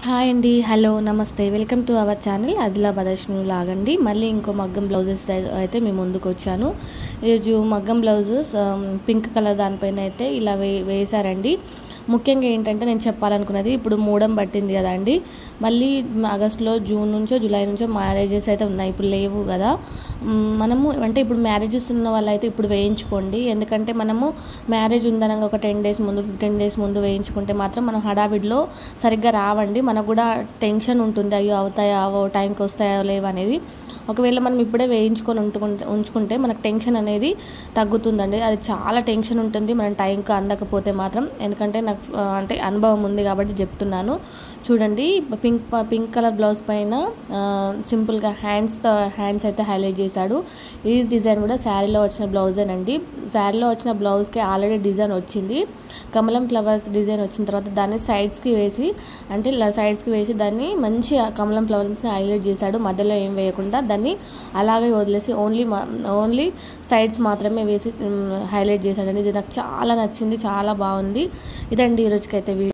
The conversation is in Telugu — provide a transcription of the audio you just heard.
హాయ్ అండి. హలో, నమస్తే. Welcome to our channel Adilabad Ashwini vlog అండి. మళ్ళీ ఇంకో మగ్గం బ్లౌజెస్ అయితే మీ ముందుకు వచ్చాను. ఈరోజు మగ్గం బ్లౌజెస్ పింక్ కలర్ దానిపైన అయితే ఇలా వేశారండి. ముఖ్యంగా ఏంటంటే నేను చెప్పాలనుకున్నది, ఇప్పుడు మూడం పట్టింది కదా అండి, మళ్ళీ ఆగస్టులో జూన్ నుంచో జూలై నుంచో మ్యారేజెస్ అయితే ఉన్నాయి, ఇప్పుడు లేవు కదా. మనము అంటే ఇప్పుడు మ్యారేజెస్ ఉన్న వాళ్ళు అయితే ఇప్పుడు వేయించుకోండి. ఎందుకంటే మనము మ్యారేజ్ ఉందనగా ఒక 10 days ముందు 15 days ముందు వేయించుకుంటే మాత్రం మనం హడావిడిలో సరిగ్గా రావండి. మనకు కూడా టెన్షన్ ఉంటుంది, అయ్యో అవుతాయా అవో, టైంకి వస్తాయో లేవో అనేది. ఒకవేళ మనం ఇప్పుడే వేయించుకొని ఉంచుకుంటే మనకు టెన్షన్ అనేది తగ్గుతుందండి. అది చాలా టెన్షన్ ఉంటుంది మనం టైంకి అందకపోతే మాత్రం. ఎందుకంటే నాకు అంటే అనుభవం ఉంది కాబట్టి చెప్తున్నాను. చూడండి, పింక్ కలర్ బ్లౌజ్ పైన సింపుల్గా హ్యాండ్స్ అయితే హైలైట్ చేశాడు. ఈ డిజైన్ కూడా శారీలో వచ్చిన బ్లౌజేనండి. శారీలో వచ్చిన బ్లౌజ్కి ఆల్రెడీ డిజైన్ వచ్చింది. కమలం ఫ్లవర్స్ డిజైన్ వచ్చిన తర్వాత దాన్ని సైడ్స్కి వేసి దాన్ని మంచి కమలం ఫ్లవర్స్ని హైలైట్ చేశాడు. మధ్యలో ఏం వేయకుండా దాన్ని అలాగే వదిలేసి ఓన్లీ సైడ్స్ మాత్రమే వేసి హైలైట్ చేశాడండి. ఇది నాకు చాలా నచ్చింది, చాలా బాగుంది. ఇదండి ఈరోజుకైతే వీడియో.